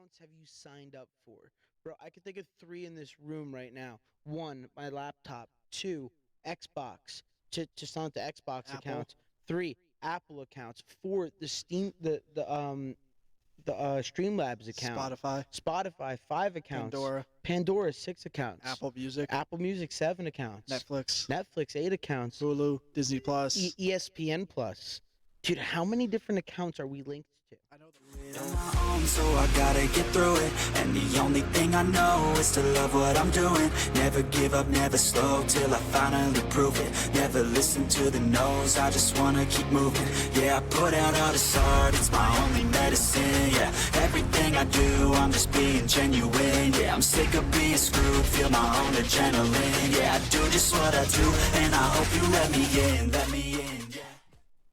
accounts have you signed up for? Bro, I can think of three in this room right now. One, my laptop. Two, Xbox. To sign up to Xbox Apple, accounts. Three, Apple accounts. Four, the Steam the Streamlabs account. Spotify, Spotify, 5 accounts. Pandora, Pandora, 6 accounts. Apple Music, Apple Music, 7 accounts. Netflix, Netflix, 8 accounts. Hulu, Disney Plus. ESPN Plus. Dude, how many different accounts are we linked to? I know On my own, so I gotta get through it. And the only thing I know is to love what I'm doing. Never give up, never slow, till I finally prove it. Never listen to the no's, I just wanna keep moving. Yeah, I put out all this art, it's my only medicine. Yeah, everything I do, I'm just being genuine. Yeah, I'm sick of being screwed, feel my own adrenaline. Yeah, I do just what I do, and I hope you let me in, yeah.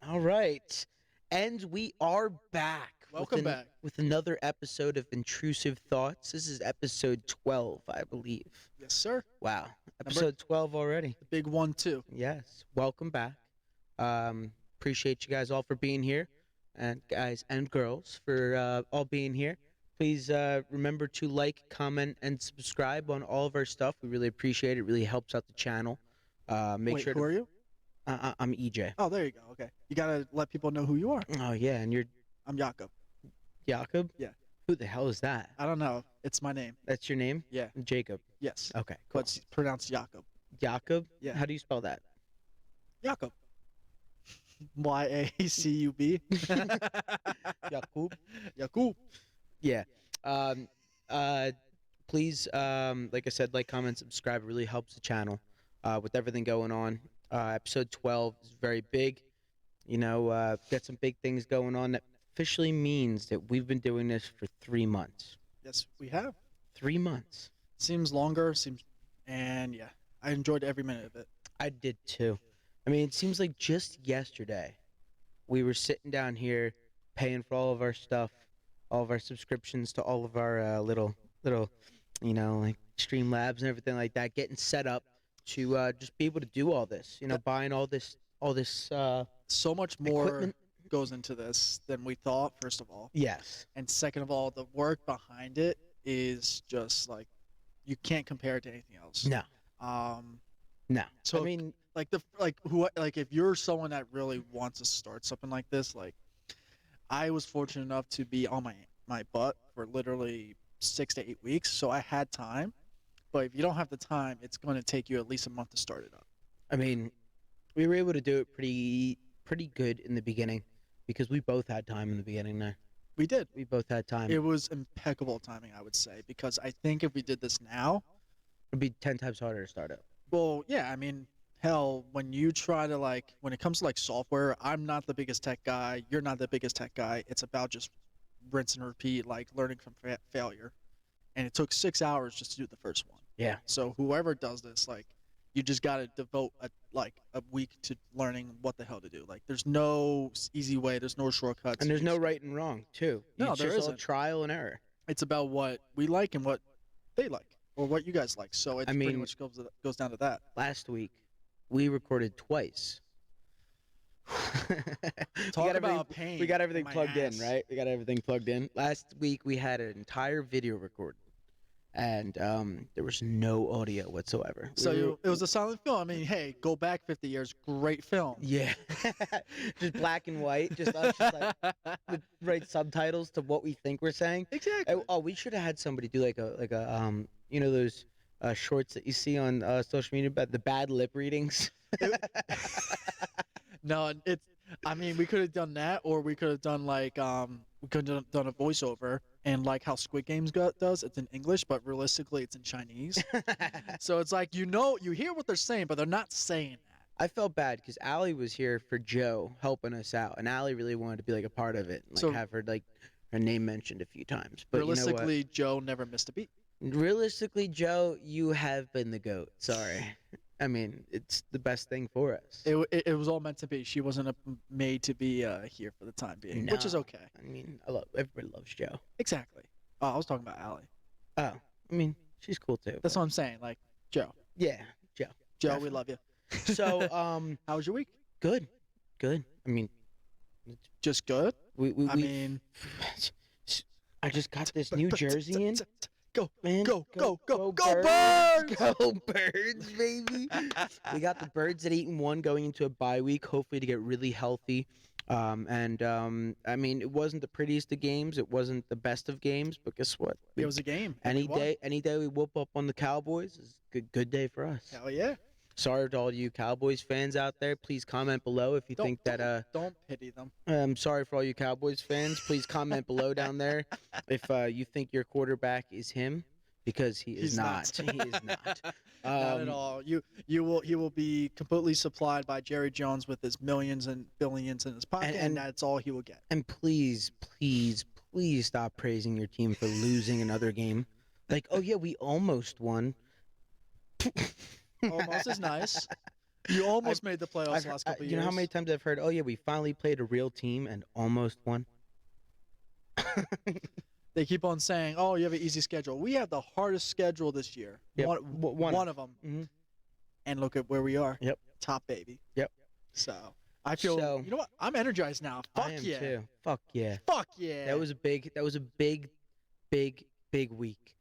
All right. And we are back. Welcome back. With another episode of Intrusive Thoughts. This is episode 12, I believe. Yes, sir. Wow. Episode 12 already. The big one, too. Yes. Welcome back. Appreciate you guys all for being here. And guys and girls for all being here. Please remember to like, comment, and subscribe on all of our stuff. We really appreciate it. It really helps out the channel. Make Wait, sure who are you? I'm EJ. Oh, there you go. Okay. You got to let people know who you are. Oh, yeah. And you're I'm Jakob. Jakob? Yeah. Who the hell is that? I don't know. It's my name. That's your name? Yeah. Jacob. Yes. Okay, But cool. it's pronounced Jakob. Jakob? Yeah. How do you spell that? Jakob. Y-A-C-U-B. Jakob. Jakob. Yeah. Please, like I said, like, comment, subscribe. It really helps the channel with everything going on. Episode 12 is very big. You know, got some big things going on that officially means that we've been doing this for 3 months. Yes, we have. 3 months. Seems longer. And yeah, I enjoyed every minute of it. I did too. I mean, it seems like just yesterday we were sitting down here paying for all of our stuff, all of our subscriptions to all of our little, you know, like Streamlabs and everything like that, getting set up to just be able to do all this. You know, buying all this So much more equipment. goes into this than we thought, first of all. Yes. And second of all, the work behind it is just like, you can't compare it to anything else. No. No. So I mean, like if you're someone that really wants to start something like this, like I was fortunate enough to be on my butt for literally 6 to 8 weeks, so I had time. But if you don't have the time, it's going to take you at least a month to start it up. I mean, we were able to do it pretty good in the beginning because we both had time in the beginning there. We did. We both had time. It was impeccable timing, I would say, because I think if we did this now, It'd be 10 times harder to start up. well, yeah, I mean, hell, when you try to when it comes to software, I'm not the biggest tech guy. You're not the biggest tech guy. It's about just rinse and repeat, like learning from failure. And it took 6 hours just to do the first one. Yeah. So whoever does this, you just got to devote a week to learning what the hell to do. Like, there's no easy way. There's no shortcuts. And there's no right and wrong, too. No, It's there just all isn't. trial and error. It's about what we like and what they like, or what you guys like. So it pretty mean- much goes down to that. Last week, we recorded twice. Talk about pain. We got everything in my plugged in, ass. right? We got everything plugged in. Last week, we had an entire video recorded, and there was no audio whatsoever. So it was a silent film. I mean, hey, go back 50 years, great film. Yeah, just black and white, just us, just like with right subtitles to what we think we're saying. Exactly. Oh, we should have had somebody do like a you know those shorts that you see on social media about the bad lip readings. No, I mean, we could have done that, or we could have done we could have done a voiceover, and like how Squid Games does, it's in English, but realistically, it's in Chinese. So it's like, you hear what they're saying, but they're not saying that. I felt bad because Allie was here for Joe helping us out, and Allie really wanted to be like a part of it, and, So- have her her name mentioned a few times. But Realistically, Joe never missed a beat. you know what? Realistically, Joe, you have been the GOAT. Sorry. I mean, it's the best thing for us. It was all meant to be. She wasn't made to be here for the time being, which is No. okay. I mean, everybody loves Joe. Exactly. Oh, I was talking about Allie. Oh, I mean, she's cool too. That's but- what I'm saying. Like, Joe. Yeah, Joe. Joe, Definitely. we love you. So, How was your week? good. I mean, Just good? we I mean, I just got this new jersey in. Go, Man, go, go, go, go, birds! Birds! Go birds, baby! We got the birds at 8-1 going into a bye week, hopefully to get really healthy. I mean, it wasn't the prettiest of games, it wasn't the best of games, but guess what? It was a game. and Any we won. day we whoop up on the Cowboys is a good day for us. Hell yeah. Sorry to all you Cowboys fans out there. Please comment below if you think that Don't pity them. I'm sorry for all you Cowboys fans. Please comment below down there if you think your quarterback is him, because he is He's not. not. He is not. Not at all. He will be completely supplied by Jerry Jones with his millions and billions in his pocket, and that's all he will get. And please, please, please stop praising your team for losing another game. Like, oh yeah, we almost won. Almost is nice. You almost made the playoffs the last couple of years. You know how many times I've heard, oh yeah, we finally played a real team and almost won. They keep on saying, "Oh, you have an easy schedule." We have the hardest schedule this year. Yep, One of them. Mhm. And look at where we are. Yep. Top baby. Yep. So I feel. So- you know what? I'm energized now. Fuck I am yeah. too. Fuck yeah. Fuck yeah. That was a big week.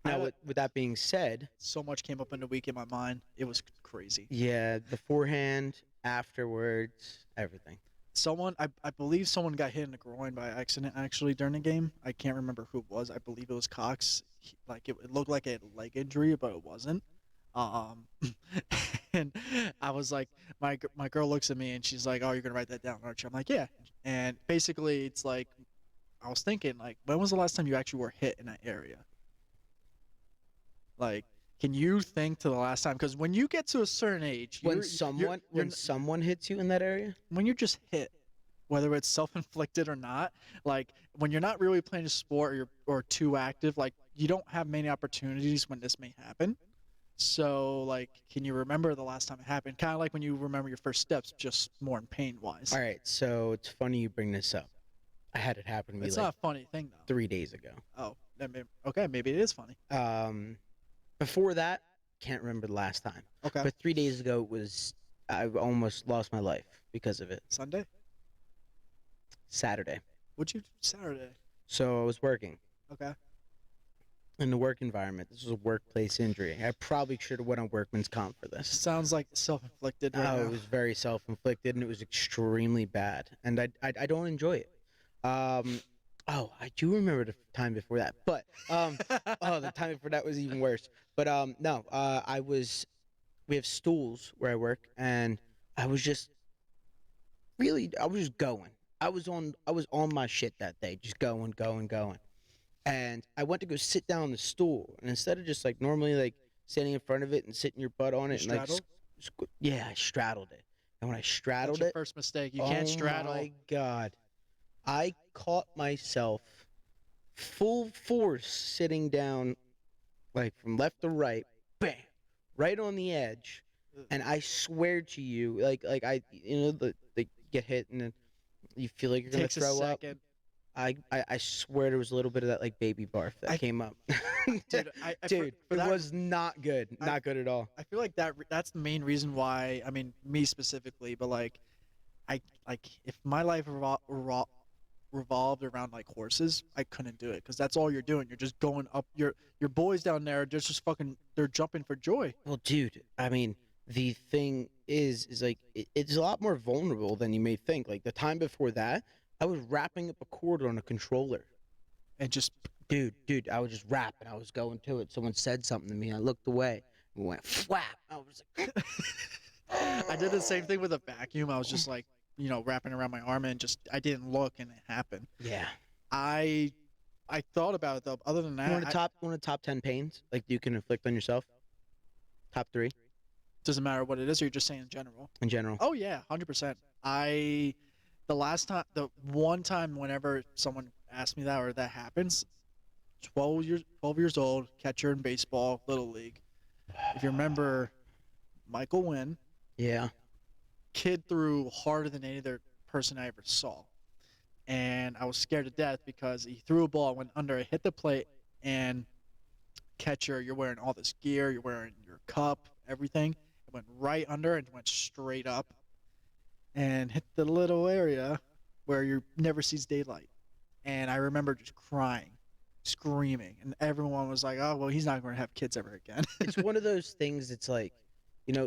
Now, with that being said, So much came up in the week in my mind. It was crazy. yeah, beforehand, afterwards, everything. I believe someone got hit in the groin by accident actually during the game. I can't remember who it was. I believe it was Cox. It looked like a leg injury, but it wasn't. And I was like, my girl looks at me and she's like, "Oh, you're gonna write that down, aren't you?" I'm like, "Yeah." And basically, it's like, I was thinking, like, when was the last time you actually were hit in that area? Like, can you think to the last time? Because when you get to a certain age, When you're someone hits you in that area, when you're just hit, whether it's self-inflicted or not, like when you're not really playing a sport or too active, like you don't have many opportunities when this may happen. So, like, can you remember the last time it happened? Kind of like when you remember your first steps, just more in pain-wise. all right. So it's funny you bring this up. I had it happen to me It's like not a funny thing though. 3 days ago. Oh, okay, maybe it is funny. Before that, can't remember the last time. Okay, But 3 days ago I almost lost my life because of it. Sunday. Saturday. What'd you do Saturday? So I was working Okay. in the work environment. This was a workplace injury. I probably should have went on workman's comp for this. Sounds like self-inflicted right Oh, now. it was very self-inflicted and it was extremely bad, and I don't enjoy it. I do remember the time before that, but the time before that was even worse. But no, we have stools where I work, and I was just going. I was on my shit that day, just going. And I went to go sit down on the stool, and instead of just like normally like standing in front of it and sitting your butt on it, and like, straddled? yeah, I straddled it. And when I straddled That's your it, first mistake. You can't straddle. Oh my god, I caught myself full force sitting down, like from left to right, bam, right on the edge. And I swear to you, like I, the get hit and then you feel like you're gonna Takes a throw up. second. I swear there was a little bit of that like baby barf that came up. Dude, Dude, for it that- was not good. Not good at all. I feel like that's the main reason why. I mean, me specifically, but like, if my life revolved around like horses, I couldn't do it because that's all you're doing. You're just going up. Your boys down there, they're just fucking. They're jumping for joy. Well, dude, I mean, the thing is like it's a lot more vulnerable than you may think. Like the time before that, I was wrapping up a cord on a controller. And just Dude, I was just rapping. I was going to it. Someone said something to me. I looked away. We went flap. I was like, I did the same thing with a vacuum. I was just like, wrapping around my arm and just I didn't look and it happened. yeah. I thought about it though. Other than that, One of the top 10 pains like you can inflict on yourself. Top 3 doesn't matter what it is. Or you're just saying in general. in general. Oh yeah, 100%. The one time whenever someone asked me that or that happens, 12 years old, catcher in baseball, little league. If you remember, Michael Wynn, Yeah. kid threw harder than any other person I ever saw, and I was scared to death because he threw a ball, went under, it hit the plate, and catcher, you're wearing all this gear, you're wearing your cup, everything. It went right under and went straight up and hit the little area where you never sees daylight. and I remember just crying, screaming, and everyone was like, "Oh, well, he's not going to have kids ever again." It's one of those things. It's like,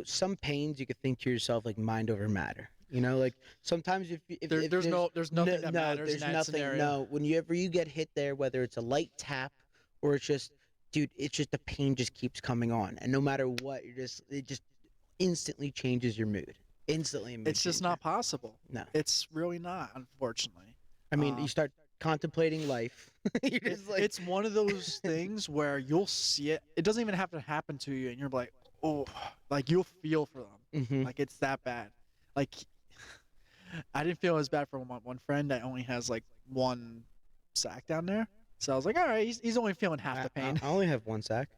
some pains you could think to yourself like mind over matter. Like sometimes if There's nothing that matters there's in that nothing. scenario. No, whenever you get hit there, whether it's a light tap or it's just, dude, it's just the pain just keeps coming on, and no matter what, it just instantly changes your mood. Instantly, a mood It's just changer. not possible. No, It's really not, unfortunately. I mean, you Um, start contemplating life. You're just like, It's one of those things where you'll see it. It doesn't even have to happen to you, and you're like, oh, like you'll feel for them. mhm. Like it's that bad. Like I didn't feel as bad for one friend that only has like one sack down there. So I was like, all right, he's only feeling half the pain. I only have one sack.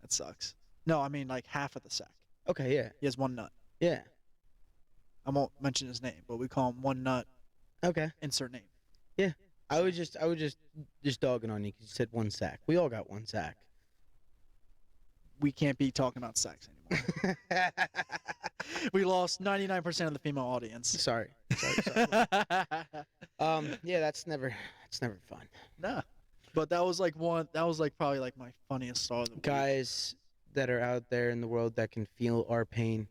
That sucks. No, I mean like half of the sack. Okay, yeah, He has one nut. yeah. I won't mention his name, but we call him One Nut. Okay. Insert name. I was just dogging on you because you said one sack. We all got one sack. We can't be talking about sex anymore. We lost 99% of the female audience. Sorry. Yeah, that's never fun. Nah. But that was like probably like my funniest star of the week. Guys that are out there in the world that can feel our pain,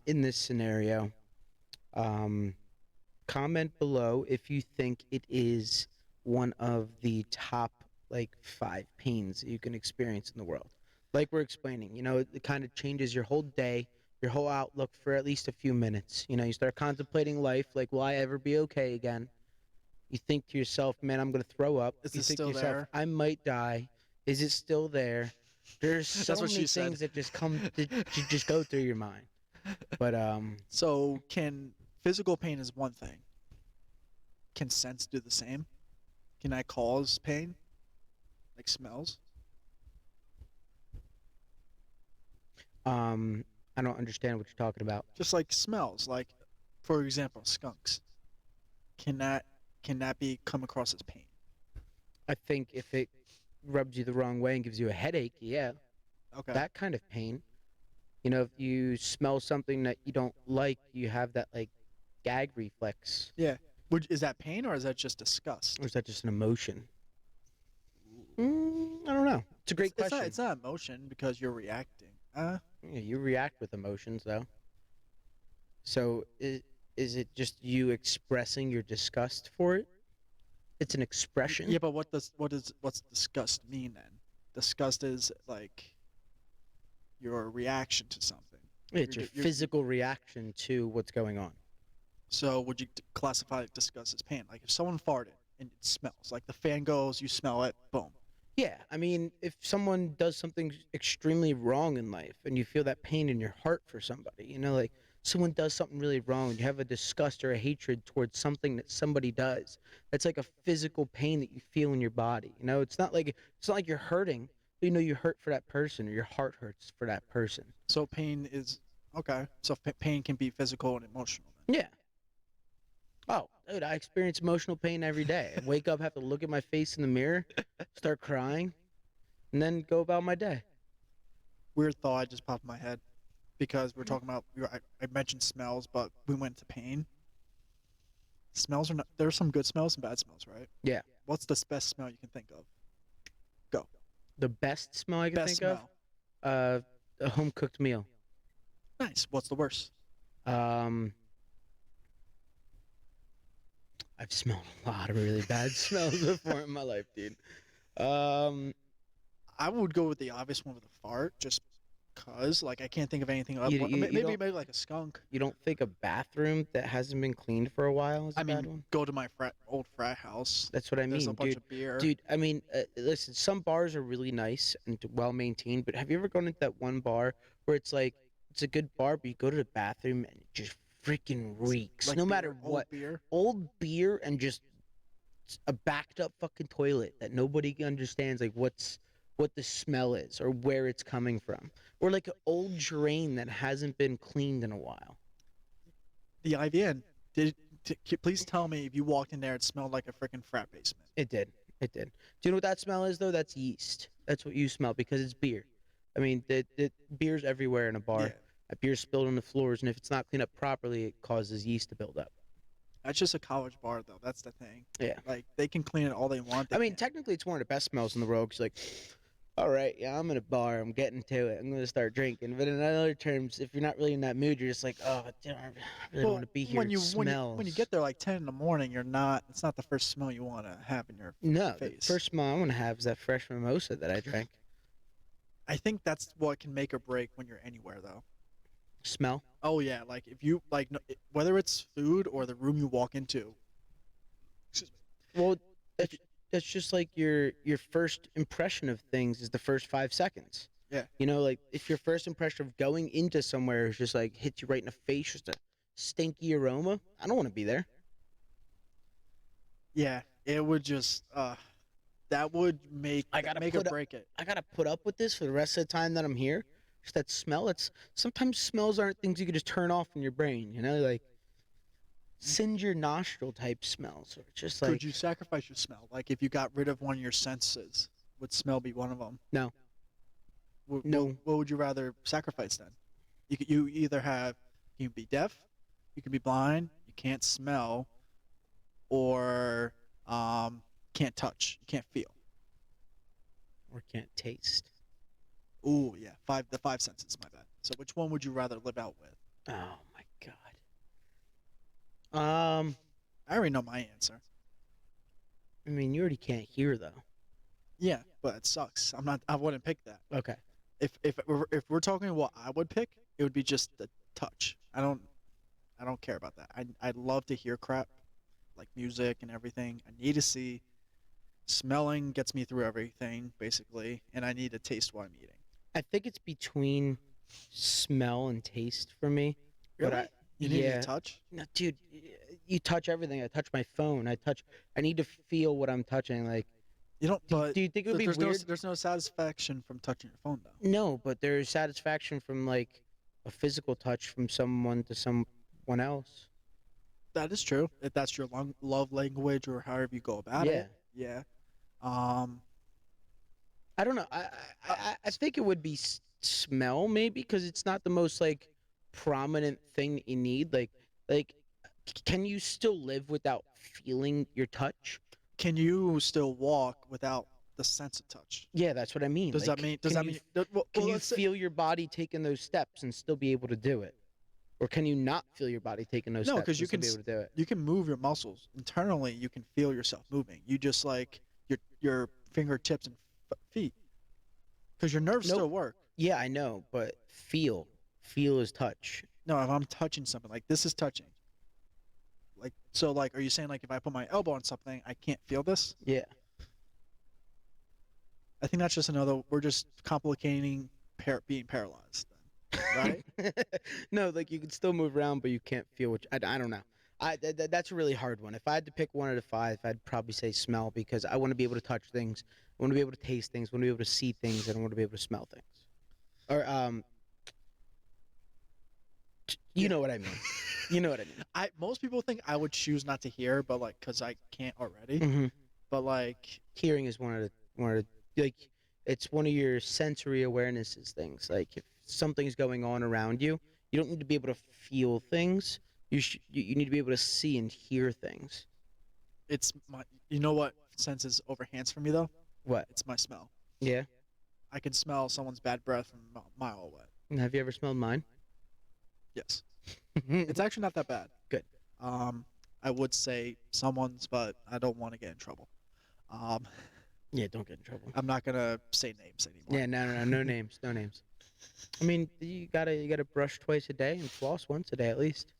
in this scenario, comment below if you think it is one of the top like 5 pains that you can experience in the world. Like we're explaining, it kind of changes your whole day, your whole outlook for at least a few minutes. You start contemplating life, like, will I ever be okay again? You think to yourself, man, I'm gonna throw up. Is You it think still to yourself, there? I might die. Is it still there? There's so That's what many she said. things that just come to just go through your mind. But So can physical pain is one thing. Can sense do the same? Can that cause pain? Like smells? I don't understand what you're talking about. Just like smells. Like for example, skunks. Can that be come across as pain? I think if it rubs you the wrong way and gives you a headache, yeah, Okay. that kind of pain. If you smell something that you don't like, you have that like gag reflex. Is that pain or is that just disgust? Or is that just an emotion? I don't know. It's a great question. It's not emotion because you're reacting. Yeah, you react with emotions, though. So is it just you expressing your disgust for it? It's an expression. Yeah, but what's disgust mean then? Disgust is like your reaction to something. It's your you're- physical reaction to what's going on. So would you classify disgust as pain? Like if someone farted and it smells, like the fan goes, you smell it, boom. Yeah, I mean, if someone does something extremely wrong in life and you feel that pain in your heart for somebody, like someone does something really wrong and you have a disgust or a hatred towards something that somebody does, that's like a physical pain that you feel in your body. It's not like you're hurting, but you hurt for that person or your heart hurts for that person. So pain is okay. So pain can be physical and emotional. Then. Yeah. Oh, dude, I experience emotional pain every day. I wake up, have to look at my face in the mirror, start crying, and then go about my day. Weird thought just popped in my head because we're talking about. I mentioned smells, but we went to pain. Smells are not. There's some good smells and bad smells, right? Yeah. What's the best smell you can think of? Go. The best smell I can Best think smell. of, a home cooked meal. Nice. What's the worst? I've smelled a lot of really bad smells before in my life, dude. I would go with the obvious one with a fart, just cause. Like I can't think of anything. You Maybe don't- like a skunk. You don't think a bathroom that hasn't been cleaned for a while is a I bad mean, one? go to my old frat house. That's what I There's mean, a bunch dude. of beer. Dude, I mean, listen, some bars are really nice and well maintained, but have you ever gone into that one bar where it's like, it's a good bar, but you go to the bathroom and it just freaking reeks, Like no beer, matter old what. beer. Old beer and just a backed up fucking toilet that nobody understands, like, what the smell is or where it's coming from. Or like an old drain that hasn't been cleaned in a while. The IVN. Please tell me if you walked in there, it smelled like a freaking frat basement. It did. It did. Do you know what that smell is, though? That's yeast. That's what you smell because it's beer. I mean, the beer's everywhere in a bar. Yeah. A beer spilled on the floors, and if it's not cleaned up properly, it causes yeast to build up. That's just a college bar, though. That's the thing. Yeah. Like they can clean it all they want. They I mean, can't- technically, it's one of the best smells in the world. 'Cause like, all right, yeah, I'm in a bar. I'm getting to it. I'm gonna start drinking. But in other terms, if you're not really in that mood, you're just like, oh, dude, I really don't Well, want to be here. when It you smells. when you get there like 10 in the morning, you're not. It's not the first smell you want to have in your no, the face. first smell I want to have is that fresh mimosa that I drank. I think that's what can make or break when you're anywhere, though. Smell. Oh yeah, like if you like whether it's food or the room you walk into. Excuse me. Well, that's just like your first impression of things is the first 5 seconds. Yeah. You know, like if your first impression of going into somewhere is just like hits you right in the face, just a stinky aroma, I don't want to be there. Yeah, it would just that would make I gotta make or put up- break it. I gotta put up with this for the rest of the time that I'm here. Just that smell. It's sometimes smells aren't things you can just turn off in your brain. You know, like singe your nostril type smells. Or just like Could you sacrifice your smell? Like if you got rid of one of your senses, would smell be one of them? No. What, No. What would you rather sacrifice then? You either have you can be deaf, you can be blind, you can't smell, or can't touch, you can't feel. or can't taste. Ooh yeah, the five senses. My bad. So which one would you rather live out with? Oh my god. I already know my answer. I mean, you already can't hear though. Yeah, but it sucks. I'm not. I wouldn't pick that. Okay. If we're talking what I would pick, it would be just the touch. I don't care about that. I'd love to hear crap, like music and everything. I need to see. Smelling gets me through everything basically, and I need to taste what I'm eating. I think it's between smell and taste for me. But I, You need yeah. to touch. No, dude, you touch everything. I touch my phone. I need to feel what I'm touching. Like, You don't. But do you think it would be there's weird? there's no satisfaction from touching your phone though. No, but there's satisfaction from like a physical touch from someone to someone else. That is true. If that's your love language or however you go about Yeah. it. Yeah. I don't know. I think it would be smell maybe because it's not the most like prominent thing that you need. Like, can you still live without feeling your touch? Can you still walk without the sense of touch? Yeah, that's what I mean. Does Like, that mean? Does can that you mean? Well, Can you let's say- feel your body taking those steps and still be able to do it? Or can you not feel your body taking those No, steps 'cause you and still can be able to do it? you can move your muscles internally? You can feel yourself moving. You just like your fingertips and feet, because your nerves Nope. still work. Yeah, I know, but feel is touch. No, if I'm touching something, like this is touching. Like so, like, are you saying like if I put my elbow on something, I can't feel this? Yeah. I think that's just another. We're just complicating being paralyzed, then, right? No, like you can still move around, but you can't feel what. I don't know. That's a really hard one. If I had to pick one out of five, I'd probably say smell because I want to be able to touch things. I want to be able to taste things. I want to be able to see things, and I want to be able to smell things. Or you Yeah. know what I mean. You know what I mean. Most people think I would choose not to hear, but like, cause I can't already. hmm But like, Hearing is one of the like it's one of your sensory awarenesses things. Like if something's going on around you, you don't need to be able to feel things. You need to be able to see and hear things. it's my. You know what senses overhands for me though? What? It's my smell. Yeah. I can smell someone's bad breath from a mile away. Have you ever smelled mine? Yes. It's actually not that bad. Good. I would say someone's, but I don't want to get in trouble. Yeah, don't get in trouble. I'm not gonna say names anymore. Yeah, no names, no names. I mean, you gotta brush twice a day and floss once a day at least.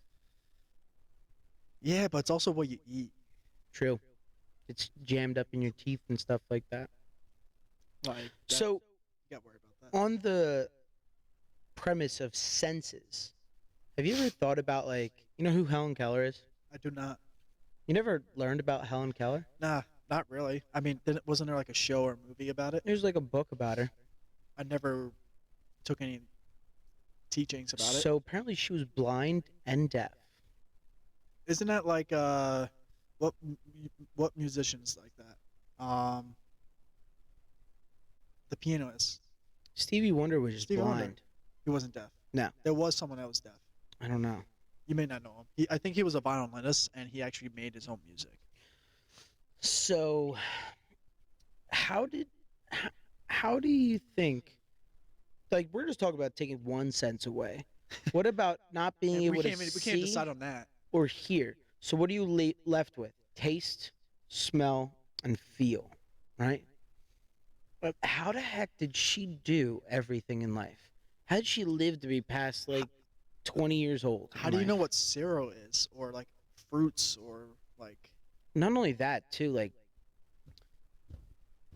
Yeah, but it's also what you eat. True. It's jammed up in your teeth and stuff like that. Like, So, you gotta worry about that. on the premise of senses, have you ever thought about like, you know who Helen Keller is? I do not. You never learned about Helen Keller? Nah, not really. I mean, wasn't there like a show or a movie about it? There's like a book about her. I never took any teachings about it. So apparently she was blind and deaf. Isn't that like what musicians like that? The pianist. Stevie Wonder was just Stevie Wonder. blind. He wasn't deaf. No. There was someone that was deaf. I don't know. You may not know him. I think he was a violinist, and he actually made his own music. So, how did h- how do you think? Like, we're just talking about taking one sense away. What about not being And able we to can't we see can't decide on that. or hear? So, what are you left with? Taste, smell, and feel, right? But how the heck did she do everything in life? How did she live to be past like 20 years old? How in do you know life? what zero is, or like fruits, or like Not only that, too, like,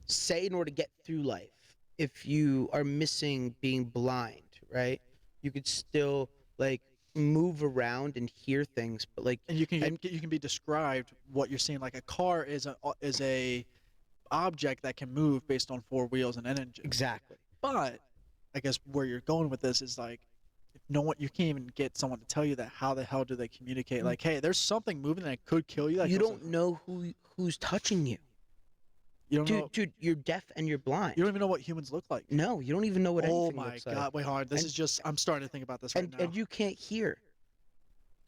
say in order to get through life, if you are missing being blind, right? You could still like move around and hear things, but like, and you can and you can be described what you're seeing. Like a car is a object that can move based on four wheels and an engine. exactly. But I guess where you're going with this is like, if no one, you can't even get someone to tell you that. How the hell do they communicate? Like, hey, there's something moving that could kill you. That You goes don't know who's touching you. You don't know. Dude, you're deaf and you're blind. You don't even know what humans look like. No, you don't even know what Oh anything my looks god! like. Wait, hold on. This And- is just. I'm starting to think about this right now. And you can't hear.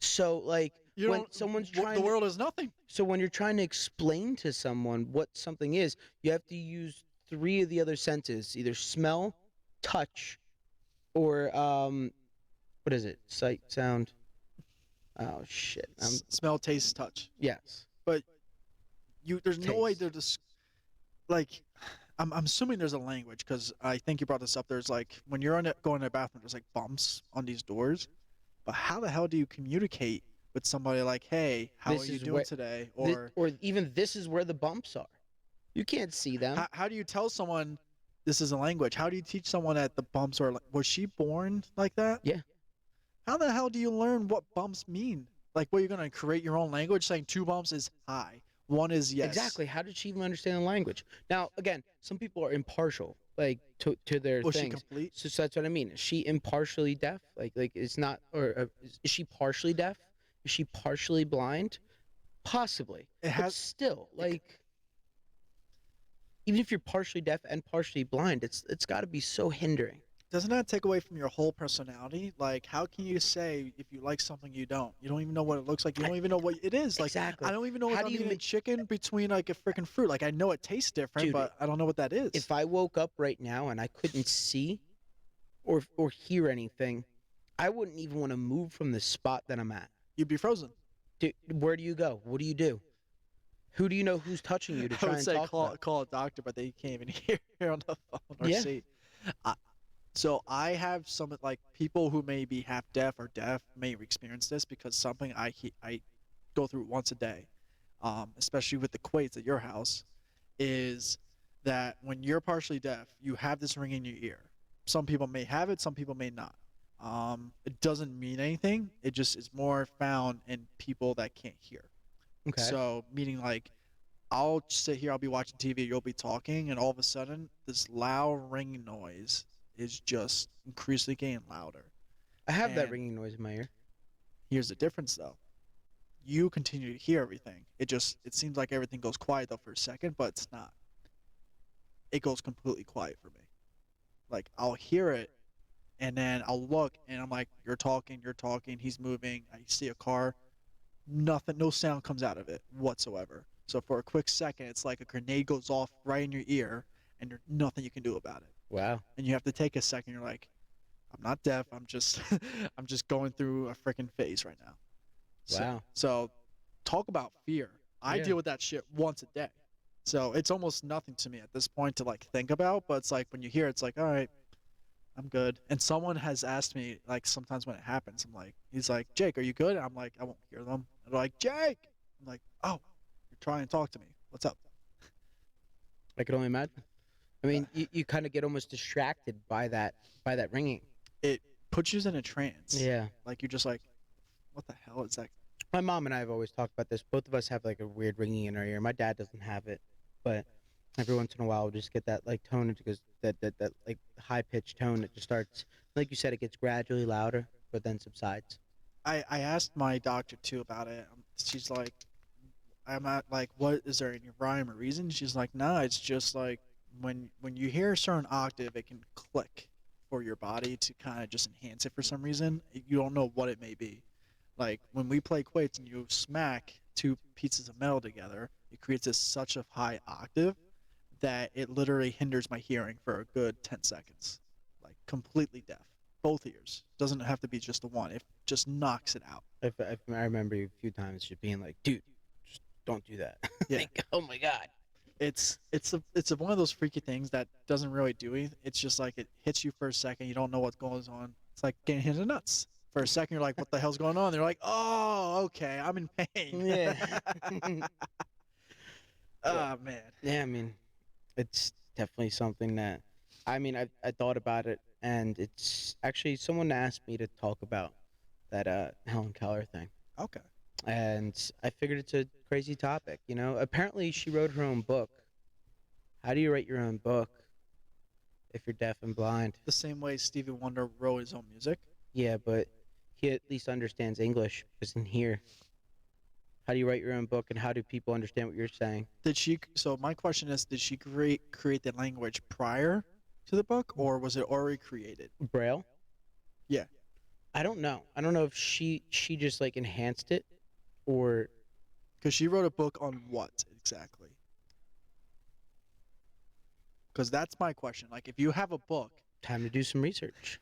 So like You when don't. someone's The trying world is nothing. so when you're trying to explain to someone what something is, you have to use three of the other senses, either smell, touch, or what is it? Sight, sound. Oh shit. Smell, taste, touch. Yes. There's no way Taste. they're just like. I'm assuming there's a language, because I think you brought this up. There's like when you're going to the bathroom, there's like bumps on these doors. But how the hell do you communicate with somebody like, hey, how This are you is doing where- today? Or even this is where the bumps are. You can't see them. How do you tell someone this is a language? How do you teach someone that the bumps are like, was she born like that? Yeah. How the hell do you learn what bumps mean? Like, what, you're going to create your own language saying two bumps is hi, one is yes. Exactly. How did she even understand the language? Now, again, some people are impartial, like to their Was she things. complete? So that's what I mean. Is she impartially deaf? Like it's not, or is she partially deaf? Is she partially blind? Possibly. It But has. still, like, even if you're partially deaf and partially blind, it's got to be so hindering. Doesn't that take away from your whole personality? Like, how can you say if you like something you don't? You don't even know what it looks like. You don't even know what it is. Like, Exactly. I don't even know if How I'm do you eating ma- chicken between like a freaking fruit. Like, I know it tastes different, Dude, but I don't know what that is. If I woke up right now and I couldn't see or hear anything, I wouldn't even want to move from the spot that I'm at. You'd be frozen. Dude, where do you go? What do you do? Who do you know who's touching you to I try would and say talk about? call a doctor, but they can't even hear on the phone or Yeah. see. So I have some like people who may be half deaf or deaf may experience this, because something I go through once a day, especially with the quates at your house, is that when you're partially deaf, you have this ring in your ear. Some people may have it, some people may not. It doesn't mean anything. It just is more found in people that can't hear. Okay. So meaning like, I'll sit here, I'll be watching TV, you'll be talking, and all of a sudden, this loud ringing noise is just increasingly getting louder. I have that and- ringing noise in my ear. Here's the difference, though. You continue to hear everything. It seems like everything goes quiet though for a second, but it's not. It goes completely quiet for me. Like, I'll hear it, and then I'll look, and I'm like, you're talking, he's moving. I see a car. Nothing, no sound comes out of it whatsoever. So for a quick second, it's like a grenade goes off right in your ear, and there's nothing you can do about it. Wow. And you have to take a second. You're like, I'm not deaf. I'm just, I'm just going through a freaking phase right now. Wow. So talk about fear. I Yeah. deal with that shit once a day. So it's almost nothing to me at this point to like think about. But it's like when you hear it, it's like, all right, I'm good. And someone has asked me, like, sometimes when it happens, I'm like, he's like, Jake, are you good? I'm like, I won't hear them. And they're like, Jake. I'm like, oh, you're trying to talk to me. What's up? I could only imagine. I mean, you kind of get almost distracted by that ringing. It puts you in a trance. Yeah. Like, you're just like, what the hell is that? My mom and I have always talked about this. Both of us have like a weird ringing in our ear. My dad doesn't have it, but every once in a while we'll just get that like tone. It goes that like high pitched tone. It just starts, like you said, it gets gradually louder, but then subsides. I asked my doctor too about it. She's like, I'm at like, what is there any rhyme or reason? She's like, nah, it's just like when you hear a certain octave, it can click for your body to kind of just enhance it for some reason. You don't know what it may be, Like when we play quates and you smack two pieces of metal together, it creates such a high octave that it literally hinders my hearing for a good 10 seconds. Like completely deaf. Both ears. Doesn't have to be just the one. It just knocks it out. I remember you a few times just being like, dude, just don't do that. Yeah. Like, oh my god. It's one of those freaky things that doesn't really do anything. It's just like it hits you for a second. You don't know what goes on. It's like getting hit in the nuts. For a second, you're like, what the hell's going on? They're like, oh, okay, I'm in pain. Yeah. Oh, man. Yeah, I mean, it's definitely something that, I mean, I thought about it, and it's actually someone asked me to talk about that Helen Keller thing, Okay. and I figured it's a crazy topic. You know, apparently she wrote her own book. How do you write your own book if you're deaf and blind? The same way Stevie Wonder wrote his own music. Yeah, but he at least understands English. Isn't here. How do you write your own book, and how do people understand what you're saying? So my question is, did she create the language prior to the book, or was it already created? Braille? Yeah. I don't know. I don't know if she just like enhanced it, or Because she wrote a book on what exactly? Because that's my question. Like, if you have a book time to do some research.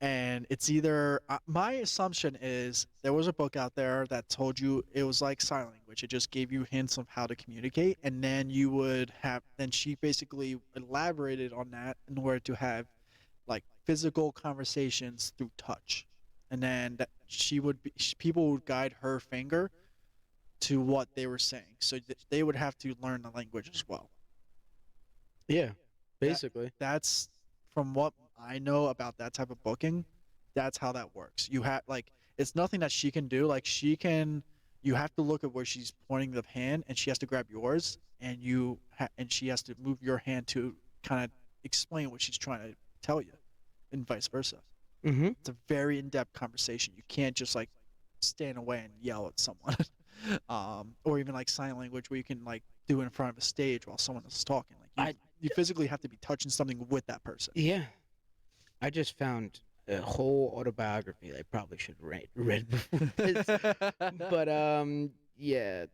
and it's either my assumption is there was a book out there that told you it was like sign language. It just gave you hints of how to communicate, and then you would have. Then she basically elaborated on that in order to have like physical conversations through touch, and then that people would guide her finger to what they were saying, so they would have to learn the language as well. Yeah, basically. That's from what I know about that type of booking. That's how that works. You have like it's nothing that she can do. Like you have to look at where she's pointing the hand, and she has to grab yours, and and she has to move your hand to kind of explain what she's trying to tell you, and vice versa. Mm-hmm. It's a very in-depth conversation. You can't just like stand away and yell at someone, or even like sign language where you can like do it in front of a stage while someone is talking. Like you physically have to be touching something with that person. Yeah. I just found a whole autobiography I probably should have read before this. But yeah,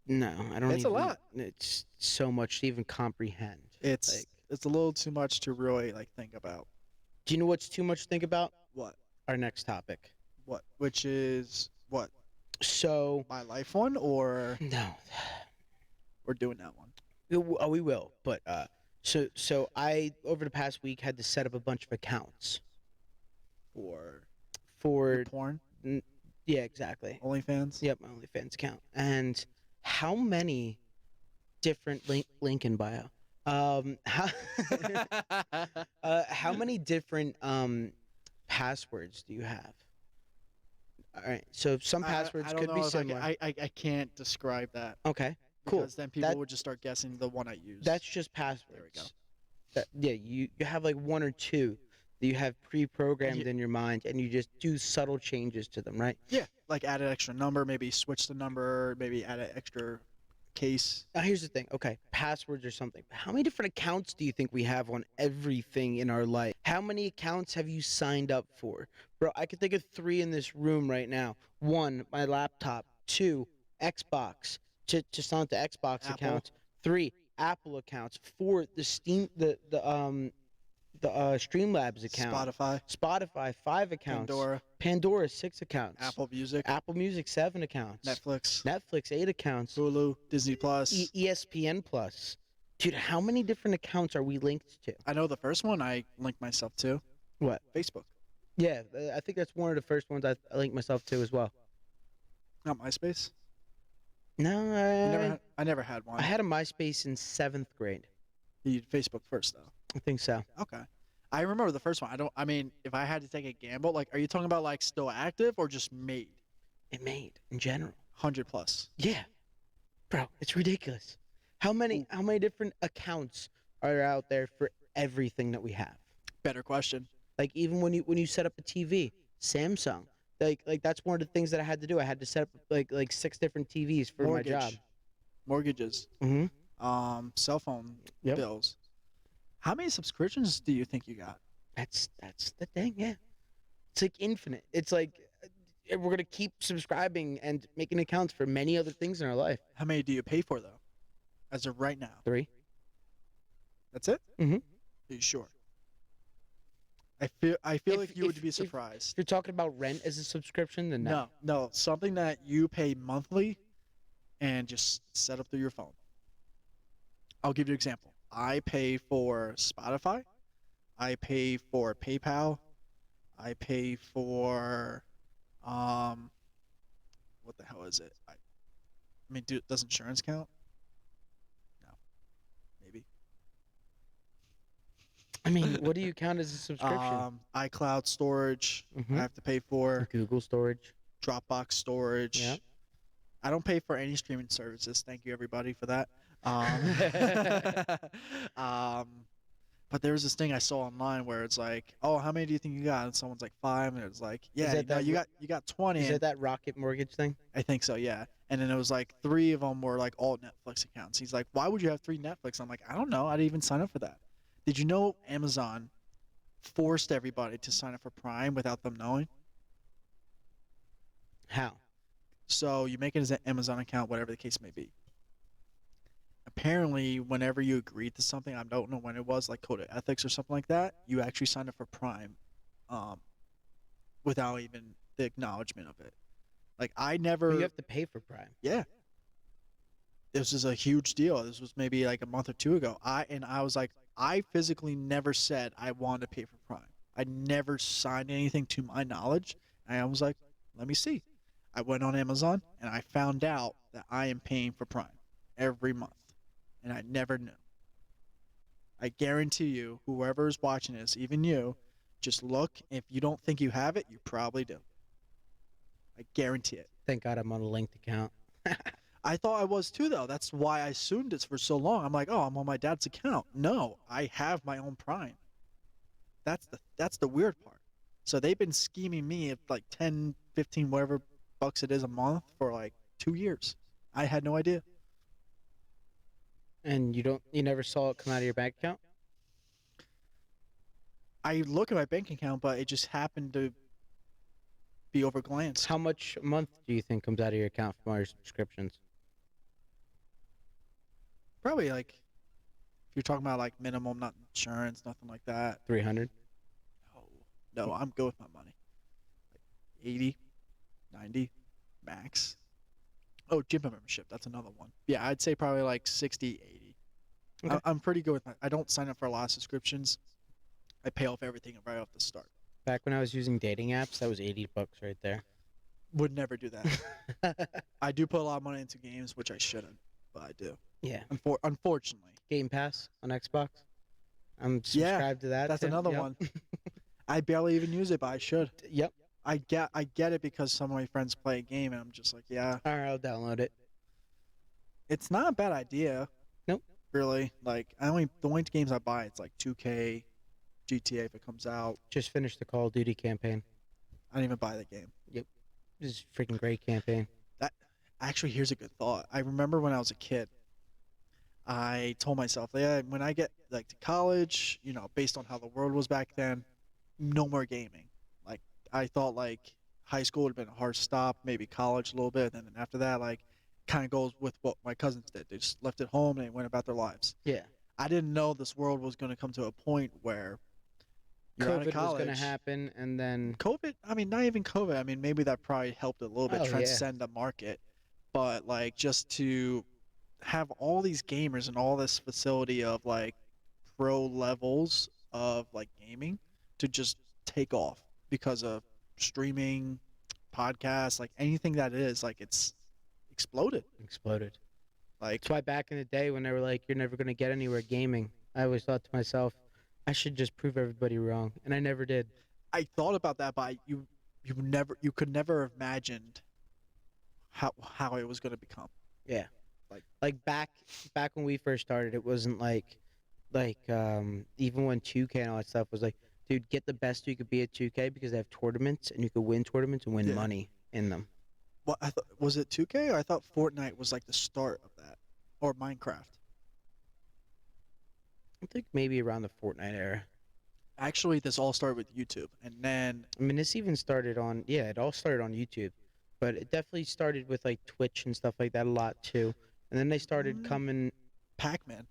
no, I don't. It's a even, lot. It's so much to even comprehend. It's Like, it's a little too much to really like think about. do you know what's too much to think about? What? Our next topic. What? Which is what? So My life one, or no, we're doing that one? we will. But so I over the past week had to set up a bunch of accounts For for porn, yeah, exactly. OnlyFans. Yep, my OnlyFans account. And how many different link in bio? How many different passwords do you have? All right, so some passwords I don't could know be if similar. I can't describe that. Okay, cool. Because then people That- would just start guessing the one I use. That's just passwords. There we go. Yeah, you have like one or two that you have pre-programmed Yeah. in your mind, and you just do subtle changes to them, right? Yeah, like add an extra number, maybe switch the number, maybe add an extra case. Now, here's the thing. Okay, passwords or something. But how many different accounts do you think we have on everything in our life? How many accounts have you signed up for? Bro, I could think of 3 in this room right now. 1, my laptop. 2, Xbox. To sign up to Xbox Apple. accounts. 3, Apple accounts. 4, the Steam the Streamlabs account. Spotify 5 accounts. Pandora 6 accounts. Apple Music, Apple Music 7 accounts. Netflix, 8 accounts. Hulu, Disney Plus. ESPN Plus. Dude, how many different accounts are we linked to? I know the first one I linked myself to. What? Facebook, Yeah, I think that's one of the first ones I linked myself to as well. not MySpace. No, I never had one. I had a MySpace in 7th grade. You used Facebook first though. I think so. Okay. I remember the first one. I mean, if I had to take a gamble, like, are you talking about like still active or just made? It made in general. 100 plus. Yeah, bro, it's ridiculous. How many different accounts are out there for everything that we have? Better question. Like even when you set up a TV, Samsung. Like that's one of the things that I had to do. I had to set up like 6 different TVs for my job. Mortgages. Mm-hmm. Cell phone Yep. bills. How many subscriptions do you think you got? That's the thing. Yeah, it's like infinite. It's like we're gonna keep subscribing and making accounts for many other things in our life. How many do you pay for though? As of right now, 3. that's it. Mhm. Are you sure? I feel like you would be If surprised. you're talking about rent as a subscription, then no. No, something that you pay monthly and just set up through your phone. I'll give you an example. I pay for Spotify. I pay for PayPal. I pay for what the hell is it? I mean, does insurance count? No, maybe. I mean, what do you count as a subscription? iCloud storage. Mhm. I have to pay for Google storage. Dropbox storage. Yeah. I don't pay for any streaming services. Thank you everybody for that. Um, but there was this thing I saw online where it's like, oh, how many do you think you got? And someone's like 5, and it's like, yeah, that no, that you got 20. Is and that that Rocket Mortgage thing? I think so, yeah. And then it was like 3 of them were like all Netflix accounts. He's like, why would you have 3 Netflix? I'm like, I don't know. I didn't even sign up for that. Did you know Amazon forced everybody to sign up for Prime without them knowing? How? So you make it as an Amazon account, whatever the case may be. Apparently, whenever you agreed to something, I don't know when it was, like code of ethics or something like that, you actually signed up for Prime, without even the acknowledgement of it. Like I But never, you have to pay for Prime. yeah. This is a huge deal. This was maybe like a month or 2 ago. I was like, I physically never said I wanted to pay for Prime. I never signed anything to my knowledge. And I was like, let me see. I went on Amazon and I found out that I am paying for Prime every month. And I never knew. I guarantee you, whoever is watching this, even you, just look. If you don't think you have it, you probably do. I guarantee it. Thank God I'm on a linked account. I thought I was too, though. That's why I assumed it for so long. I'm like, oh, I'm on my dad's account. No, I have my own Prime. That's the weird part. So they've been scheming me at like 10, 15, whatever bucks it is a month for like 2 years. I had no idea. And you never saw it come out of your bank account? I look at my bank account, but it just happened to be overglanced. How much a month do you think comes out of your account from all your subscriptions? Probably like, if you're talking about like minimum, not insurance, nothing like that. 300? No, I'm good with my money. Like 80, 90, max. Oh, gym membership. That's another one. Yeah, I'd say probably like 60, 80. Okay. I'm pretty good with I don't sign up for a lot of subscriptions. I pay off everything right off the start. Back when I was using dating apps, that was $80 right there. Would never do that. I do put a lot of money into games, which I shouldn't, but I do. Yeah. Unfortunately. Game Pass on Xbox. I'm Yeah, subscribed to that. That's too. another Yep. one. I barely even use it, but I should. Yep. I get it because some of my friends play a game, and I'm just like, yeah, All right, I'll download it. it's not a bad idea. Nope. Really, like the only games I buy, it's like 2K, GTA if it comes out. Just finished the Call of Duty campaign. I don't even buy the game. This is a freaking great campaign. Actually, here's a good thought. I remember when I was a kid, I told myself, yeah, when I get like to college, based on how the world was back then, no more gaming. Like I thought like high school would have been a hard stop, maybe college a little bit, and then after that, like kind of goes with what my cousins did. They just left it home and they went about their lives. Yeah. I didn't know this world was going to come to a point where you're out of COVID was college. going to happen, and then COVID, I mean, not even COVID. I mean, maybe that probably helped a little bit Oh, yeah. transcend the market. But, like, just to have all these gamers and all this facility of, like, pro levels of, like, gaming to just take off because of streaming, podcasts, like, anything that it is, like, it's exploded. exploded. Like, That's why back in the day when they were like, you're never going to get anywhere gaming, I always thought to myself, I should just prove everybody wrong. And I never did. I thought about that, but you could never have imagined how it was going to become. Yeah. Like- Like back when we first started, it wasn't like even when 2K and all that stuff was like, dude, get the best you could be at 2K because they have tournaments and you could win tournaments and win Yeah. money in them. What was it 2K? Or I thought Fortnite was like the start of that, or Minecraft. I think maybe around the Fortnite era. Actually, this all started with YouTube, and then I mean, this even started on, yeah, it all started on YouTube, but it definitely started with like Twitch and stuff like that a lot too. And then they started Mm. coming. Pac-Man,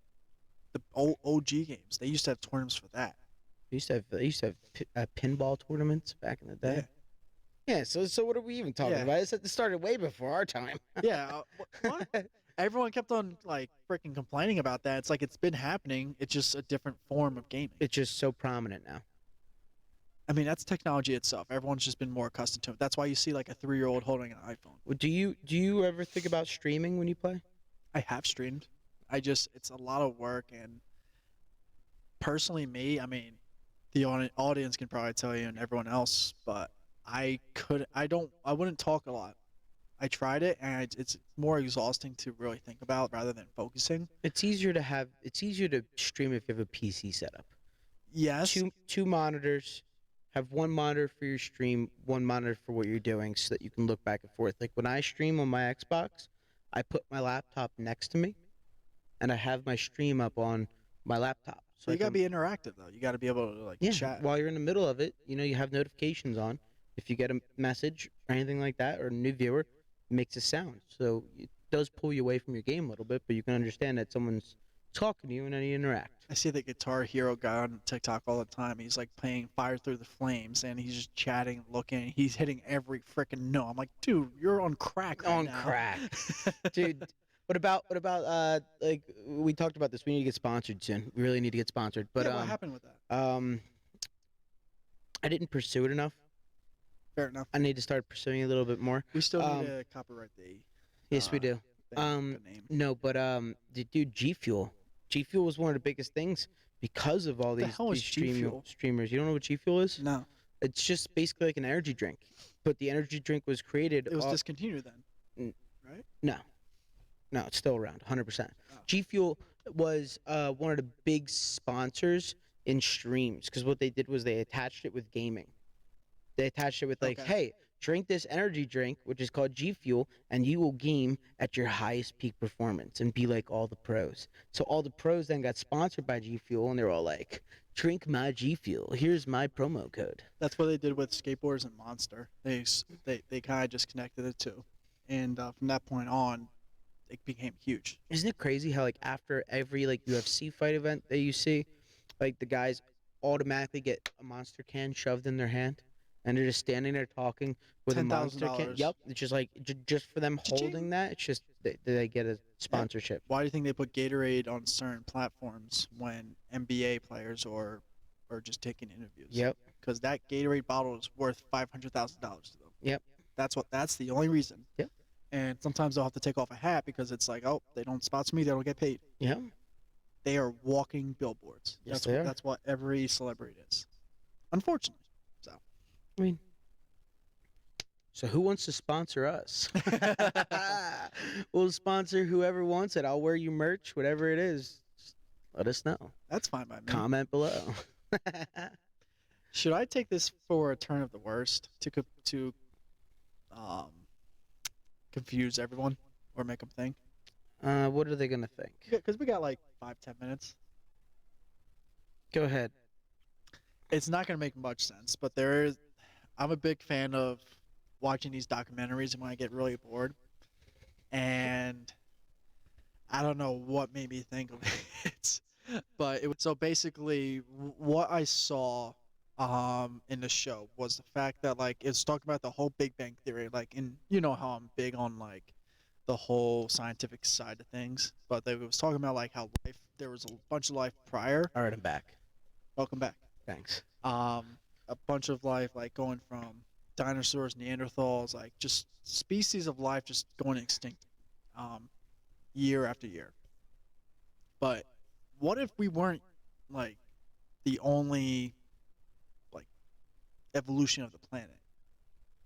the old OG games, they used to have tournaments for that. They used to have pinball tournaments back in the day. Yeah. So what are we even talking Yeah. about? It started way before our time. Yeah. What? Everyone kept on like freaking complaining about that. It's like it's been happening. It's just a different form of gaming. It's just so prominent now. I mean, that's technology itself. Everyone's just been more accustomed to it. That's why you see like a 3-year-old holding an iPhone. Well, do you ever think about streaming when you play? I have streamed. It's a lot of work, and personally, I mean, the audience can probably tell you and everyone else, but I wouldn't talk a lot. I tried it, and it's more exhausting to really think about rather than focusing. It's easier to stream if you have a PC setup. Yes. Two monitors. Have one monitor for your stream, one monitor for what you're doing, so that you can look back and forth. Like when I stream on my Xbox, I put my laptop next to me, and I have my stream up on my laptop. So I you gotta can- be interactive though. You gotta be able to like yeah. chat. While you're in the middle of it, you have notifications on. If you get a message or anything like that, or a new viewer, it makes a sound. So it does pull you away from your game a little bit, but you can understand that someone's talking to you and then you interact. I see the Guitar Hero guy on TikTok all the time. He's like playing Fire Through the Flames, and he's just chatting, looking. He's hitting every freaking note. I'm like, dude, you're on crack. Right On now. crack. Dude, what about like we talked about this? We need to get sponsored soon. We really need to get sponsored. But yeah, what happened with that? I didn't pursue it enough. Fair enough. I need to start pursuing it a little bit more. We still um, need to copyright the Yes, we do. the name. No, but dude, G Fuel. G Fuel was one of the biggest things because of all The these, hell is these G Fuel? streamers. You don't know what G Fuel is? No, It's just basically like an energy drink, but the energy drink was created. it was off- discontinued then. No, no, it's still around, 100%. Oh. G Fuel was one of the big sponsors in streams because what they did was they attached it with gaming. They attached it with like, Okay. hey, drink this energy drink, which is called G Fuel, and you will game at your highest peak performance and be like all the pros. So all the pros then got sponsored by G Fuel, and they're all like, drink my G Fuel. Here's my promo code. That's what they did with skateboarders and Monster. They kind of just connected the two, and from that point on, it became huge. Isn't it crazy how like after every like UFC fight event that you see, like the guys automatically get a Monster can shoved in their hand, and they're just standing there talking with a Monster can. $10,000. Yep, it's just like just for them Cha-ching. holding that. It's just they get a sponsorship. Why do you think they put Gatorade on certain platforms when NBA players or just taking interviews? Yep. Because that Gatorade bottle is worth $500,000 to them. Yep. That's the only reason. Yep. And sometimes they'll have to take off a hat because it's like, oh, they don't sponsor me, they don't get paid. Yeah. They are walking billboards. Yes, they are. That's what every celebrity is. Unfortunately. I mean, so who wants to sponsor us? We'll sponsor whoever wants it. I'll wear you merch, whatever it is. Just let us know. That's fine by me. Comment below. Should I take this for a turn of the worst to confuse everyone or make them think? What are they gonna think? Because we got like 5-10 minutes. Go ahead. It's not going to make much sense, but I'm a big fan of watching these documentaries when I get really bored. And I don't know what made me think of it, but so basically what I saw in the show was the fact that like it's talking about the whole Big Bang Theory, like, and you know how I'm big on like the whole scientific side of things, but they was talking about like how there was a bunch of life prior. All right, I'm back. Welcome back. Thanks. A bunch of life like going from dinosaurs, Neanderthals, like just species of life just going extinct year after year. But what if we weren't like the only like evolution of the planet?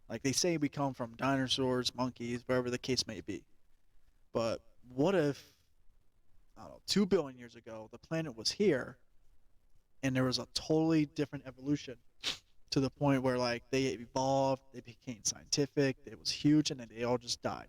Like they say we come from dinosaurs, monkeys, whatever the case may be. But what if, I don't know, 2 billion years ago the planet was here and there was a totally different evolution to the point where like they evolved, they became scientific, it was huge, and then they all just died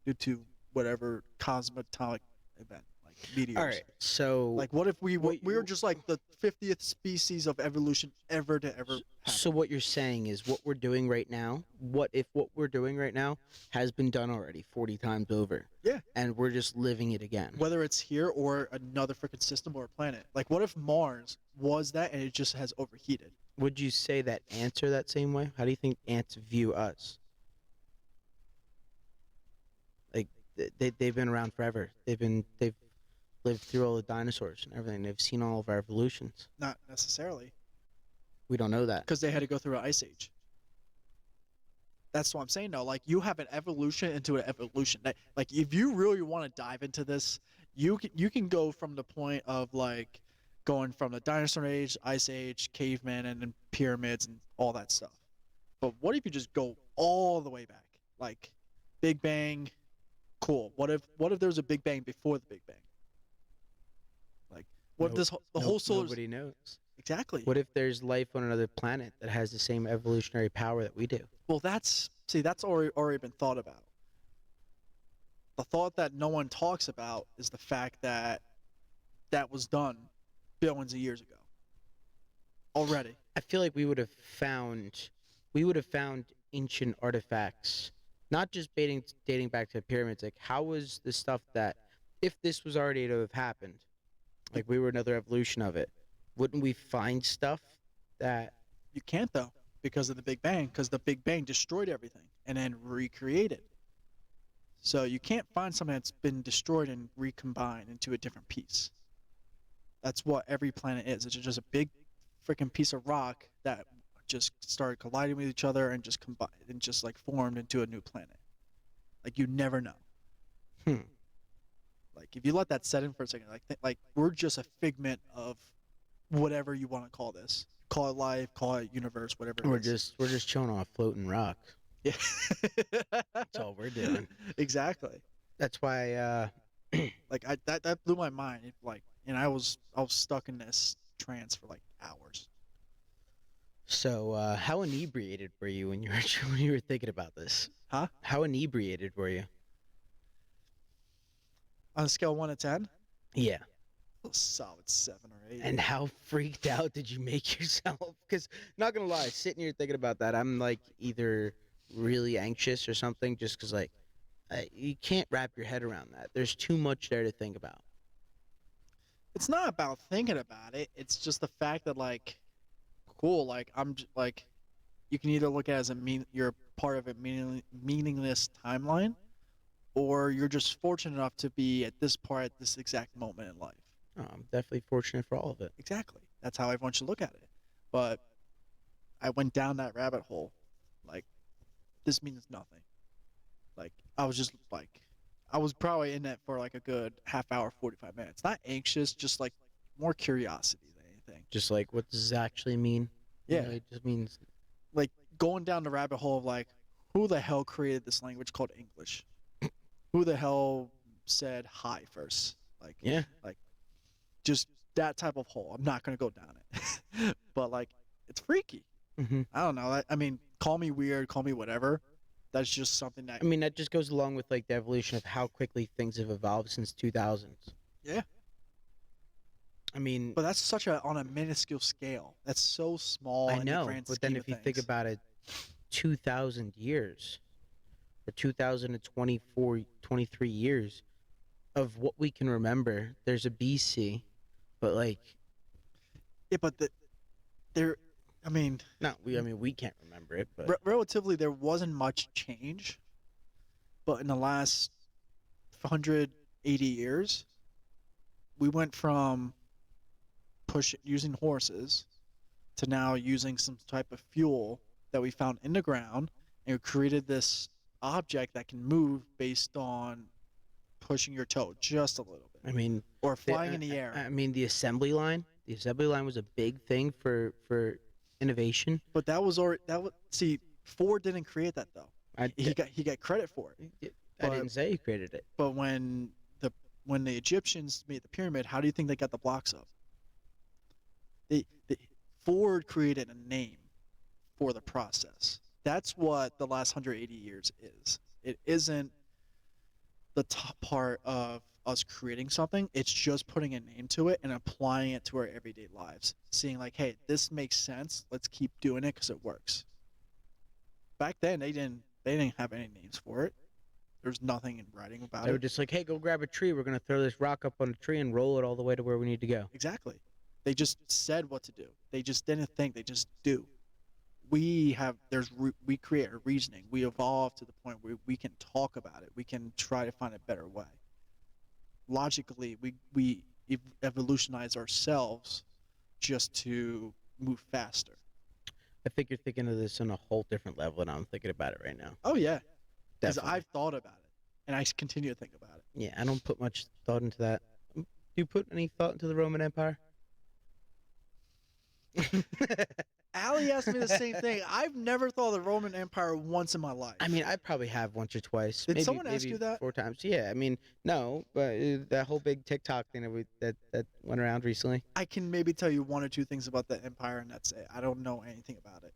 due to whatever cosmetic event. Like meteors. All right. So Like, what if we Wait, were just like the 50th species of evolution ever to ever happen? so what you're saying is what we're doing right now, what if what we're doing right now has been done already 40 times over? Yeah. And we're just living it again. Whether it's here or another freaking system or a planet. Like, what if Mars was that and it just has overheated? Would you say that ants are that same way? How do you think ants view us? Like they've been around forever. They've lived through all the dinosaurs and everything. They've seen all of our evolutions. Not necessarily, We don't know that. because they had to go through an ice age. That's what I'm saying. Though, like, you have an evolution into an evolution. Like, if you really want to dive into this, you can go from the point of like going from the dinosaur age, ice age, caveman, and then pyramids and all that stuff. But what if you just go all the way back, like Big Bang? Cool. What if there was a Big Bang before the Big Bang? Like, what if Nope. this the whole solar Nobody knows. exactly? What if there's life on another planet that has the same evolutionary power that we do? Well, that's already been thought about. The thought that no one talks about is the fact that that was done billions of years ago. Already. I feel like we would have found ancient artifacts, not just dating back to the pyramids. Like, how was the stuff that, if this was already to have happened, like we were another evolution of it, wouldn't we find stuff that? You can't though, because of the Big Bang, because the Big Bang destroyed everything and then recreated. So you can't find something that's been destroyed and recombined into a different piece. That's what every planet is. It's just a big freaking piece of rock that just started colliding with each other and just combined and just like formed into a new planet. Like, you never know. Hmm. Like, if you let that set in for a second, like we're just a figment of whatever you want to call this. Call it life, call it universe, whatever it is. We're just chilling on a floating rock. Yeah. That's all we're doing. Exactly. That's why. Like, that blew my mind. And I was stuck in this trance for like hours. So, how inebriated were you when you were when you were thinking about this? Huh? How inebriated were you? On a scale of 1 to 10, Yeah. a solid 7 or 8. And how freaked out did you make yourself? Because, not gonna lie, sitting here thinking about that, I'm like either really anxious or something, just because like you can't wrap your head around that. There's too much there to think about. It's not about thinking about it. It's just the fact that, like, cool, like, like, you can either look at it as you're part of a meaningless timeline, or you're just fortunate enough to be at this part at this exact moment in life. Oh, I'm definitely fortunate for all of it. Exactly. That's how everyone should look at it. But I went down that rabbit hole. Like, this means nothing. Like, I was just like, I was probably in it for like a good half hour, 45 minutes. Not anxious, just like more curiosity than anything. Just like, what does this actually mean? You Yeah. know, it just means Like, going down the rabbit hole of like, who the hell created this language called English? Who the hell said hi first? Like, yeah. just that type of hole. I'm not gonna go down it. But like, it's freaky. hmm I don't know. I mean, call me weird, call me whatever. That's just something that. I mean, that just goes along with like the evolution of how quickly things have evolved since 2000s. Yeah. I mean, But that's on a minuscule scale. That's so small. I in the know, grand but then scheme if of you think things. about it, 2,000 years or 2,024, 23 years of what we can remember, there's a BC, but like, Yeah, but there. I mean, I mean, we can't remember it, but relatively, there wasn't much change. But in the last 180 years, we went from using horses to now using some type of fuel that we found in the ground, and we created this object that can move based on pushing your toe just a little bit, I mean, or flying in the air. I mean, the assembly line was a big thing for innovation. But that was already see, Ford didn't create that though. I, He got credit for it. I didn't say he created it. But when the Egyptians made the pyramid, how do you think they got the blocks up? Ford created a name for the process. That's what the last 180 years is. It isn't the top part of us creating something. It's just putting a name to it and applying it to our everyday lives. Seeing like, hey, this makes sense. Let's keep doing it because it works. Back then, they didn't have any names for it. There's nothing in writing about They were it. just like, hey, go grab a tree. We're gonna throw this rock up on a tree and roll it all the way to where we need to go. Exactly. They just said what to do. They just didn't think. They just do. We create a reasoning. We evolve to the point where we can talk about it. We can try to find a better way. Logically, we evolutionize ourselves just to move faster. I think you're thinking of this on a whole different level than I'm thinking about it right now. Oh yeah, because Definitely. I've thought about it, and I continue to think about it. Yeah, I don't put much thought into that. Do you put any thought into the Roman Empire? Allie asked me the same thing. I've never thought of the Roman Empire once in my life. I mean, I probably have once or twice. Did maybe, someone ask maybe you that? 4 times? Yeah, I mean, no, but that whole big TikTok thing that went around recently. I can maybe tell you one or two things about the empire, and that's it. I don't know anything about it.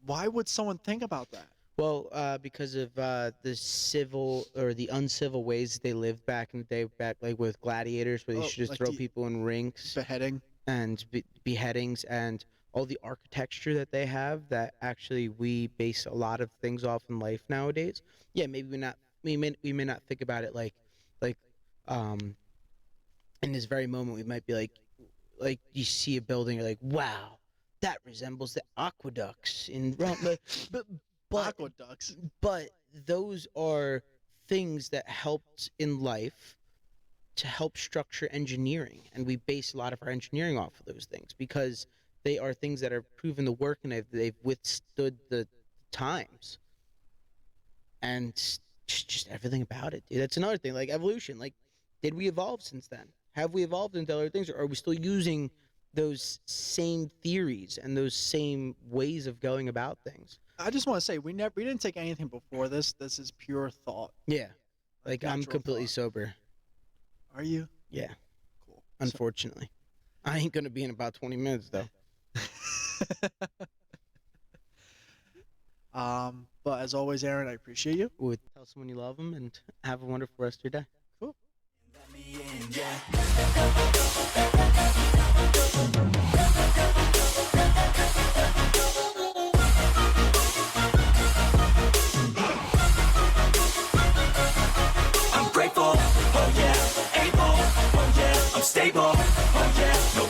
Why would someone think about that? Well, because of the civil or the uncivil ways that they lived back in the day, back like with gladiators, where they Oh, should just like throw the people in rinks Beheading. and beheadings and all the architecture that they have that actually we base a lot of things off in life nowadays. Yeah, maybe we may not think about it like um in this very moment we might be like you see a building, you're like, wow, that resembles the aqueducts in Rome. But Aqueducts. but those are things that helped in life to help structure engineering, and we base a lot of our engineering off of those things because they are things that are proven to work and they've withstood the times. And just everything about it, dude. That's another thing, like evolution. Like, did we evolve since then? Have we evolved into other things, or are we still using those same theories and those same ways of going about things? I just want to say we didn't take anything before this. This is pure thought. Yeah, like I'm natural completely thought. sober. Are you? Yeah, Cool. unfortunately. I ain't gonna be in about 20 minutes though. But as always, Aaron, I appreciate you. Would tell someone you love them and have a wonderful rest of your day. Cool. Let me in, yeah. I'm grateful, oh yeah, able, oh yeah, I'm stable, oh yeah, no